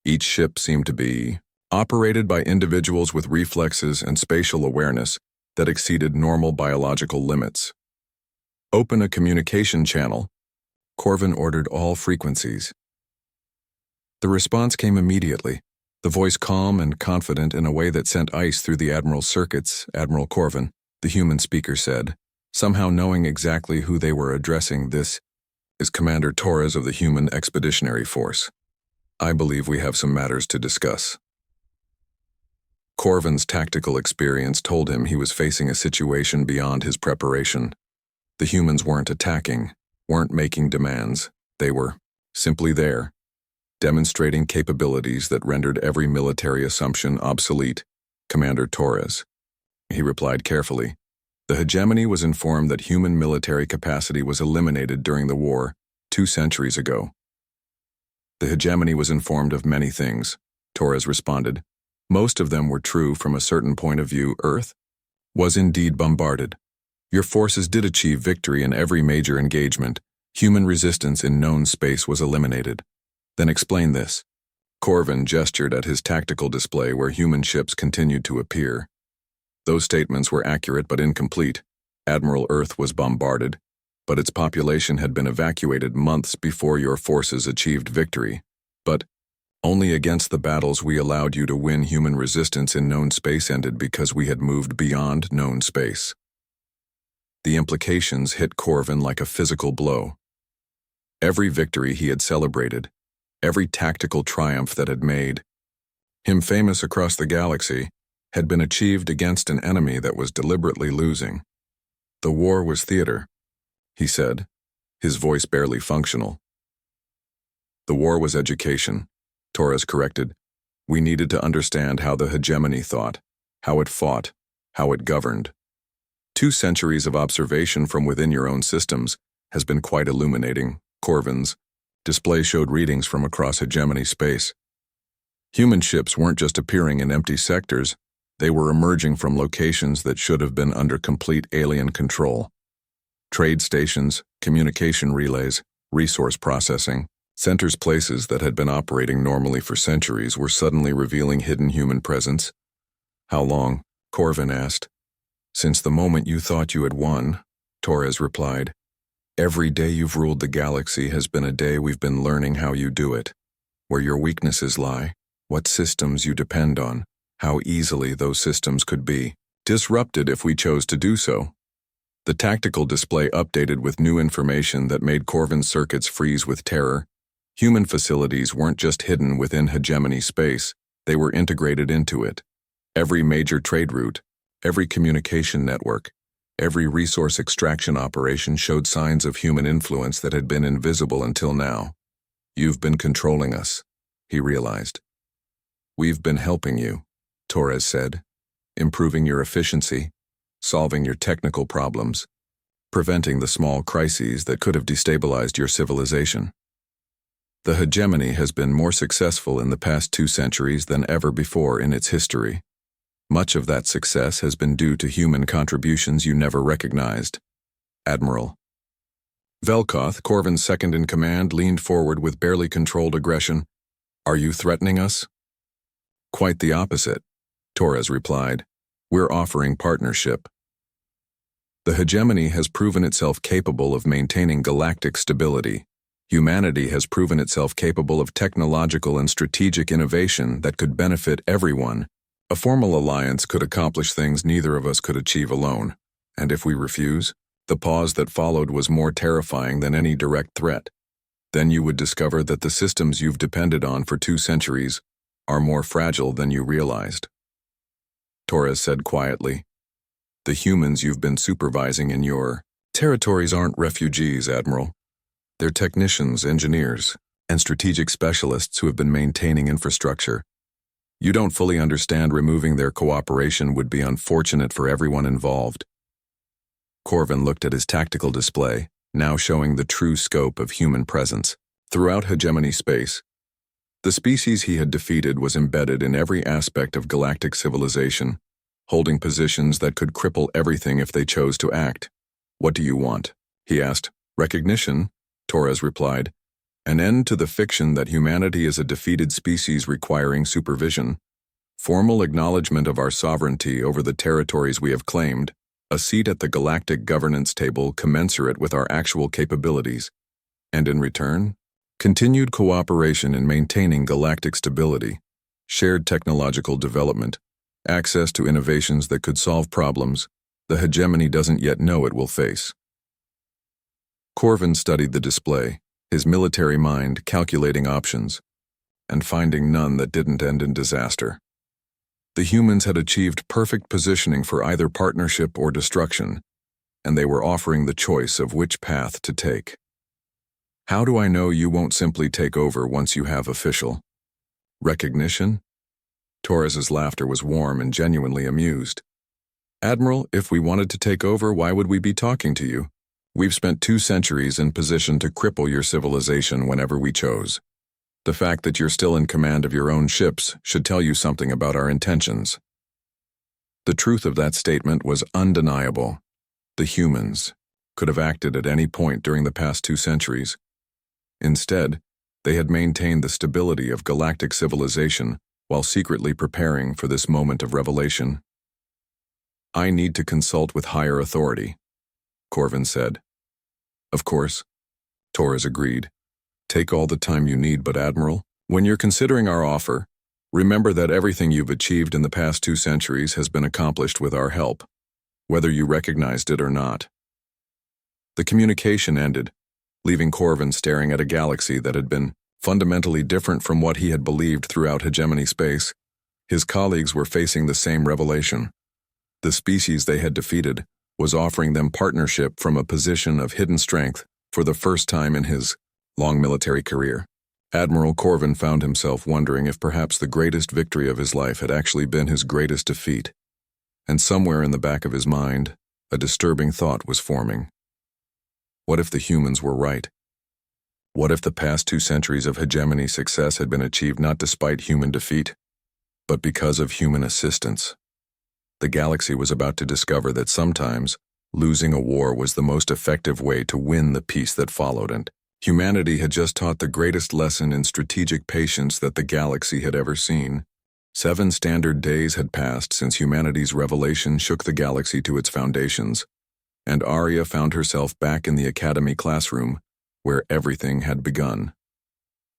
Each ship seemed to be operated by individuals with reflexes and spatial awareness that exceeded normal biological limits. "Open a communication channel," Corvin ordered all frequencies. The response came immediately, the voice calm and confident in a way that sent ice through the Admiral's circuits. "Admiral Corvin," the human speaker said, somehow knowing exactly who they were addressing. "This is Commander Torres of the Human Expeditionary Force. I believe we have some matters to discuss." Corvin's tactical experience told him he was facing a situation beyond his preparation. The humans weren't attacking, weren't making demands. They were simply there, demonstrating capabilities that rendered every military assumption obsolete. "Commander Torres," he replied carefully, "the hegemony was informed that human military capacity was eliminated during the war 2 centuries ago." "The hegemony was informed of many things," Torres responded. "Most of them were true from a certain point of view. Earth was indeed bombarded. Your forces did achieve victory in every major engagement. Human resistance in known space was eliminated." "Then explain this." Corvin gestured at his tactical display where human ships continued to appear. "Those statements were accurate but incomplete. Admiral, Earth was bombarded, but its population had been evacuated months before your forces achieved victory. But only against the battles we allowed you to win. Human resistance in known space ended because we had moved beyond known space." The implications hit Corvin like a physical blow. Every victory he had celebrated, every tactical triumph that had made him famous across the galaxy, had been achieved against an enemy that was deliberately losing. "The war was theater," he said, his voice barely functional. "The war was education," Torres corrected. "We needed to understand how the hegemony thought, how it fought, how it governed. 2 centuries of observation from within your own systems has been quite illuminating." Corvin's display showed readings from across hegemony space. Human ships weren't just appearing in empty sectors, they were emerging from locations that should have been under complete alien control. Trade stations, communication relays, resource processing centers, places that had been operating normally for centuries were suddenly revealing hidden human presence. "How long?" Corvin asked. "Since the moment you thought you had won," Torres replied. "Every day you've ruled the galaxy has been a day we've been learning how you do it, where your weaknesses lie, what systems you depend on, how easily those systems could be disrupted if we chose to do so." The tactical display updated with new information that made Corvin's circuits freeze with terror. Human facilities weren't just hidden within hegemony space, they were integrated into it. Every major trade route, every communication network, every resource extraction operation showed signs of human influence that had been invisible until now. "You've been controlling us," he realized. "We've been helping you," Torres said, "improving your efficiency, solving your technical problems, preventing the small crises that could have destabilized your civilization. The hegemony has been more successful in the past 2 centuries than ever before in its history. Much of that success has been due to human contributions you never recognized." Admiral Velkoth, Corvin's second-in-command, leaned forward with barely controlled aggression. "Are you threatening us?" "Quite the opposite," Torres replied. "We're offering partnership. The hegemony has proven itself capable of maintaining galactic stability. Humanity has proven itself capable of technological and strategic innovation that could benefit everyone. A formal alliance could accomplish things neither of us could achieve alone, and if we refuse, the pause that followed was more terrifying than any direct threat. Then you would discover that the systems you've depended on for 2 centuries are more fragile than you realized." Torres said quietly, "The humans you've been supervising in your territories aren't refugees, Admiral. They're technicians, engineers, and strategic specialists who have been maintaining infrastructure. You don't fully understand removing their cooperation would be unfortunate for everyone involved." Corvin looked at his tactical display, now showing the true scope of human presence. Throughout hegemony space, the species he had defeated was embedded in every aspect of galactic civilization, holding positions that could cripple everything if they chose to act. "What do you want?" he asked. "Recognition," Torres replied. "An end to the fiction that humanity is a defeated species requiring supervision. Formal acknowledgement of our sovereignty over the territories we have claimed. A seat at the galactic governance table commensurate with our actual capabilities. And in return, continued cooperation in maintaining galactic stability, shared technological development, access to innovations that could solve problems the hegemony doesn't yet know it will face." Corvin studied the display, his military mind calculating options, and finding none that didn't end in disaster. The humans had achieved perfect positioning for either partnership or destruction, and they were offering the choice of which path to take. "How do I know you won't simply take over once you have official recognition?" Torres's laughter was warm and genuinely amused. "Admiral, if we wanted to take over, why would we be talking to you? We've spent 2 centuries in position to cripple your civilization whenever we chose. The fact that you're still in command of your own ships should tell you something about our intentions." The truth of that statement was undeniable. The humans could have acted at any point during the past 2 centuries. Instead, they had maintained the stability of galactic civilization while secretly preparing for this moment of revelation. "I need to consult with higher authority," Corvin said. "Of course," Torres agreed. "Take all the time you need, but Admiral, when you're considering our offer, remember that everything you've achieved in the past 2 centuries has been accomplished with our help, whether you recognized it or not." The communication ended, leaving Corvin staring at a galaxy that had been fundamentally different from what he had believed throughout hegemony space. His colleagues were facing the same revelation. The species they had defeated was offering them partnership from a position of hidden strength for the first time in his long military career. Admiral Corvin found himself wondering if perhaps the greatest victory of his life had actually been his greatest defeat. And somewhere in the back of his mind, a disturbing thought was forming. What if the humans were right? What if the past 2 centuries of hegemony success had been achieved not despite human defeat, but because of human assistance? The galaxy was about to discover that sometimes losing a war was the most effective way to win the peace that followed, and humanity had just taught the greatest lesson in strategic patience that the galaxy had ever seen. 7 standard days had passed since humanity's revelation shook the galaxy to its foundations, and Arya found herself back in the academy classroom, where everything had begun.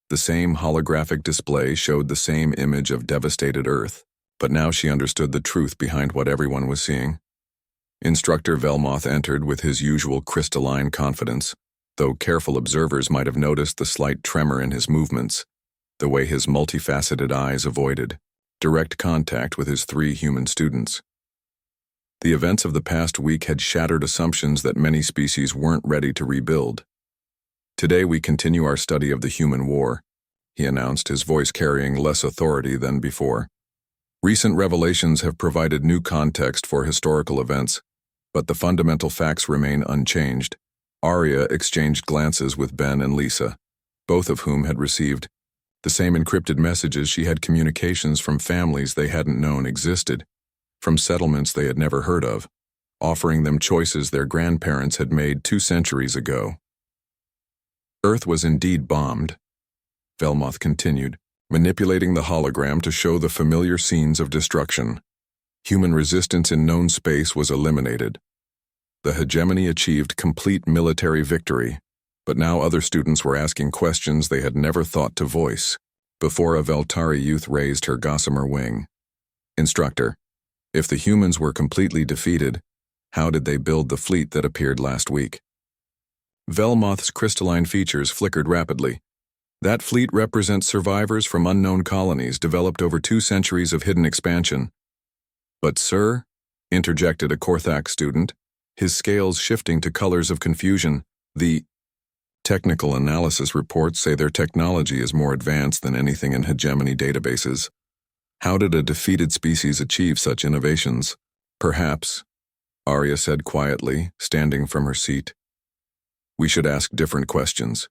The same holographic display showed the same image of devastated Earth, but now she understood the truth behind what everyone was seeing. Instructor Velmoth entered with his usual crystalline confidence, though careful observers might have noticed the slight tremor in his movements, the way his multifaceted eyes avoided direct contact with his 3 human students. The events of the past week had shattered assumptions that many species weren't ready to rebuild. "Today we continue our study of the human war," he announced, his voice carrying less authority than before. "Recent revelations have provided new context for historical events, but the fundamental facts remain unchanged." Arya exchanged glances with Ben and Lisa, both of whom had received the same encrypted messages. She had communications from families they hadn't known existed, from settlements they had never heard of, offering them choices their grandparents had made 2 centuries ago. "Earth was indeed bombed," Velmoth continued, manipulating the hologram to show the familiar scenes of destruction. Human resistance in known space was eliminated. The hegemony achieved complete military victory, but now other students were asking questions they had never thought to voice. Before a Veltari youth raised her gossamer wing. "Instructor, if the humans were completely defeated, how did they build the fleet that appeared last week?" Velmoth's crystalline features flickered rapidly. "That fleet represents survivors from unknown colonies developed over 2 centuries of hidden expansion." "But sir," interjected a Korthak student, his scales shifting to colors of confusion, "the technical analysis reports say their technology is more advanced than anything in hegemony databases. How did a defeated species achieve such innovations?" "Perhaps," Arya said quietly, standing from her seat. We should ask different questions.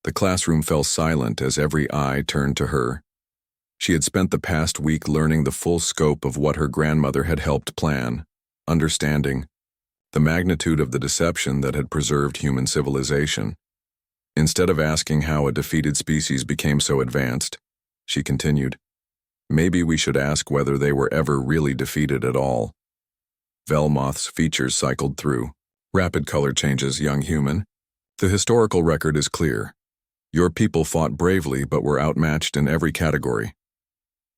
The classroom fell silent as every eye turned to her. She had spent the past week learning the full scope of what her grandmother had helped plan, understanding the magnitude of the deception that had preserved human civilization. Instead of asking how a defeated species became so advanced, she continued, maybe we should ask whether they were ever really defeated at all. Velmoth's features cycled through. Rapid color changes, young human. The historical record is clear. Your people fought bravely but were outmatched in every category.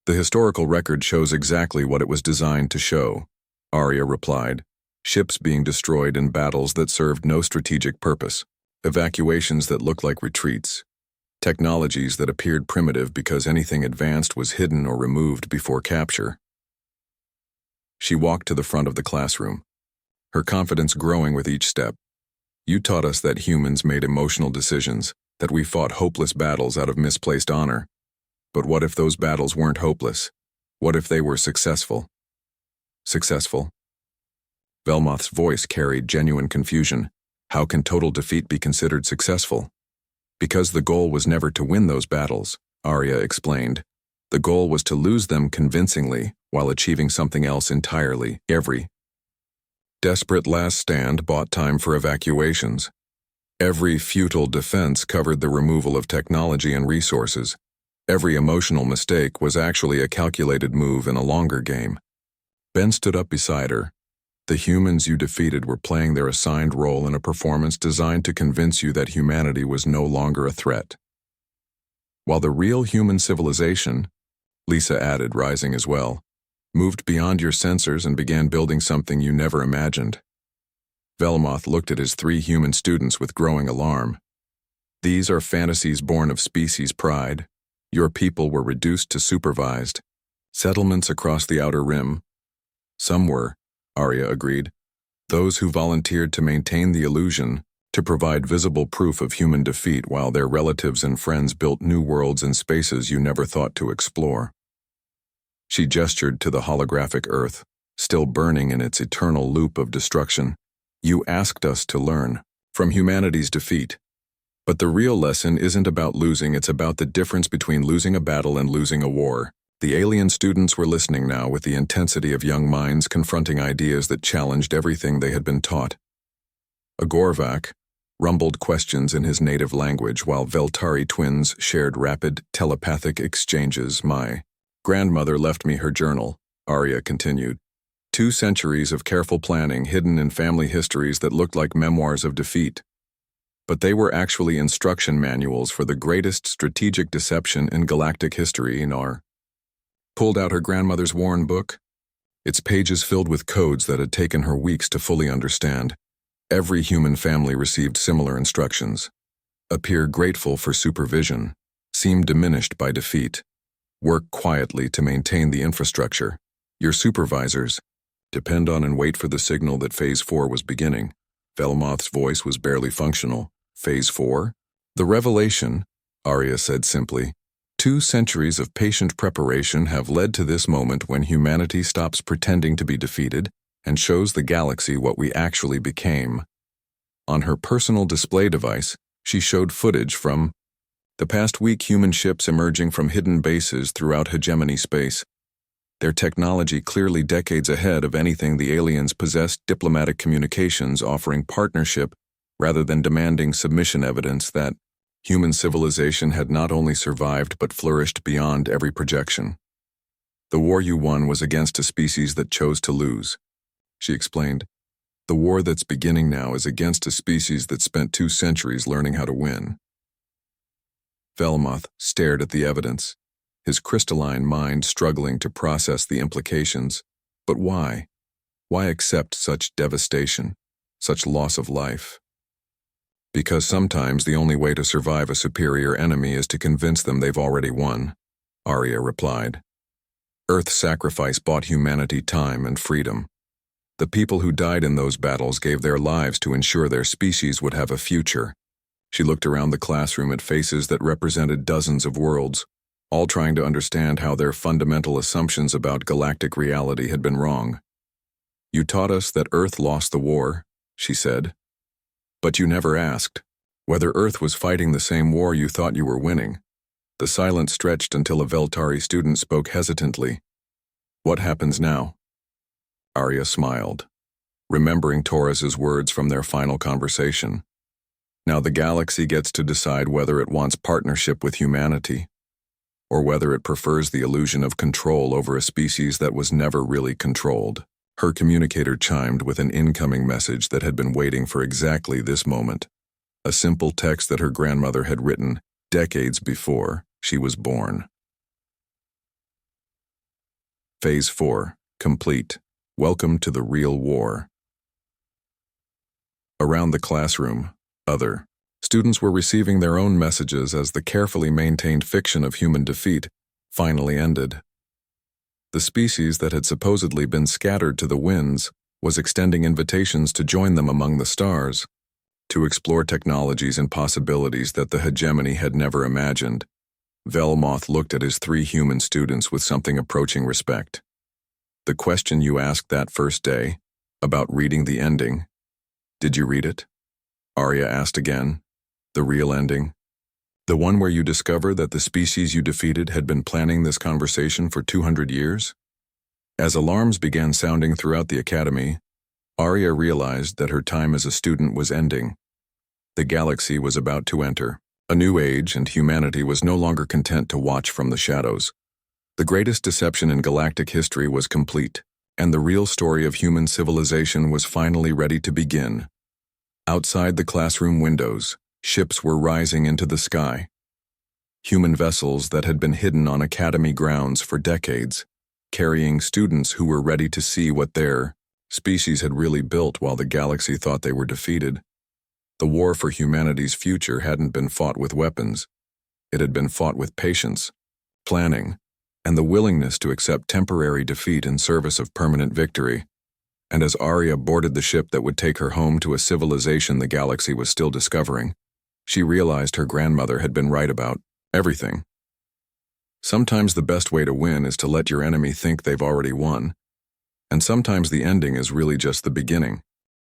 The historical record shows exactly what it was designed to show, Arya replied. Ships being destroyed in battles that served no strategic purpose, evacuations that looked like retreats, technologies that appeared primitive because anything advanced was hidden or removed before capture. She walked to the front of the classroom, her confidence growing with each step. You taught us that humans made emotional decisions, that we fought hopeless battles out of misplaced honor. But what if those battles weren't hopeless? What if they were successful? Successful? Velmoth's voice carried genuine confusion. How can total defeat be considered successful? Because the goal was never to win those battles, Arya explained. The goal was to lose them convincingly while achieving something else entirely. Every desperate last stand bought time for evacuations. Every futile defense covered the removal of technology and resources. Every emotional mistake was actually a calculated move in a longer game. Ben stood up beside her. The humans you defeated were playing their assigned role in a performance designed to convince you that humanity was no longer a threat. While the real human civilization, Lisa added, rising as well, moved beyond your sensors and began building something you never imagined. Velmoth looked at his 3 human students with growing alarm. These are fantasies born of species pride. Your people were reduced to supervised settlements across the Outer Rim. Some were, Arya agreed. Those who volunteered to maintain the illusion, to provide visible proof of human defeat while their relatives and friends built new worlds and spaces you never thought to explore. She gestured to the holographic Earth, still burning in its eternal loop of destruction. You asked us to learn from humanity's defeat. But the real lesson isn't about losing, it's about the difference between losing a battle and losing a war. The alien students were listening now with the intensity of young minds confronting ideas that challenged everything they had been taught. Agorvac rumbled questions in his native language while Veltari twins shared rapid, telepathic exchanges. My grandmother left me her journal, Arya continued. 2 centuries of careful planning hidden in family histories that looked like memoirs of defeat. But they were actually instruction manuals for the greatest strategic deception in galactic history. Nar pulled out her grandmother's worn book, its pages filled with codes that had taken her weeks to fully understand. Every human family received similar instructions. Appear grateful for supervision. Seem diminished by defeat. Work quietly to maintain the infrastructure. Your supervisors. Depend on and wait for the signal that Phase 4 was beginning. Velmoth's voice was barely functional. Phase 4? The revelation, Arya said simply. 2 centuries of patient preparation have led to this moment when humanity stops pretending to be defeated and shows the galaxy what we actually became. On her personal display device, she showed footage from the past week, human ships emerging from hidden bases throughout hegemony space. Their technology clearly decades ahead of anything the aliens possessed, diplomatic communications offering partnership rather than demanding submission, evidence that human civilization had not only survived but flourished beyond every projection. The war you won was against a species that chose to lose, she explained. The war that's beginning now is against a species that spent 2 centuries learning how to win. Velmoth stared at the evidence, his crystalline mind struggling to process the implications. But why? Why accept such devastation, such loss of life? Because sometimes the only way to survive a superior enemy is to convince them they've already won, Arya replied. Earth's sacrifice bought humanity time and freedom. The people who died in those battles gave their lives to ensure their species would have a future. She looked around the classroom at faces that represented dozens of worlds, all trying to understand how their fundamental assumptions about galactic reality had been wrong. You taught us that Earth lost the war, she said. But you never asked whether Earth was fighting the same war you thought you were winning. The silence stretched until a Veltari student spoke hesitantly. What happens now? Arya smiled, remembering Taurus's words from their final conversation. Now the galaxy gets to decide whether it wants partnership with humanity, or whether it prefers the illusion of control over a species that was never really controlled. Her communicator chimed with an incoming message that had been waiting for exactly this moment. A simple text that her grandmother had written decades before she was born. Phase 4, complete. Welcome to the real war. Around the classroom, other students were receiving their own messages as the carefully maintained fiction of human defeat finally ended. The species that had supposedly been scattered to the winds was extending invitations to join them among the stars, to explore technologies and possibilities that the hegemony had never imagined. Velmoth looked at his 3 human students with something approaching respect. The question you asked that first day, about reading the ending, did you read it? Arya asked again. The real ending? The one where you discover that the species you defeated had been planning this conversation for 200 years? As alarms began sounding throughout the academy, Arya realized that her time as a student was ending. The galaxy was about to enter a new age, and humanity was no longer content to watch from the shadows. The greatest deception in galactic history was complete, and the real story of human civilization was finally ready to begin. Outside the classroom windows, ships were rising into the sky. Human vessels that had been hidden on academy grounds for decades, carrying students who were ready to see what their species had really built while the galaxy thought they were defeated. The war for humanity's future hadn't been fought with weapons. It had been fought with patience, planning, and the willingness to accept temporary defeat in service of permanent victory. And as Arya boarded the ship that would take her home to a civilization the galaxy was still discovering, she realized her grandmother had been right about everything. Sometimes the best way to win is to let your enemy think they've already won, and sometimes the ending is really just the beginning.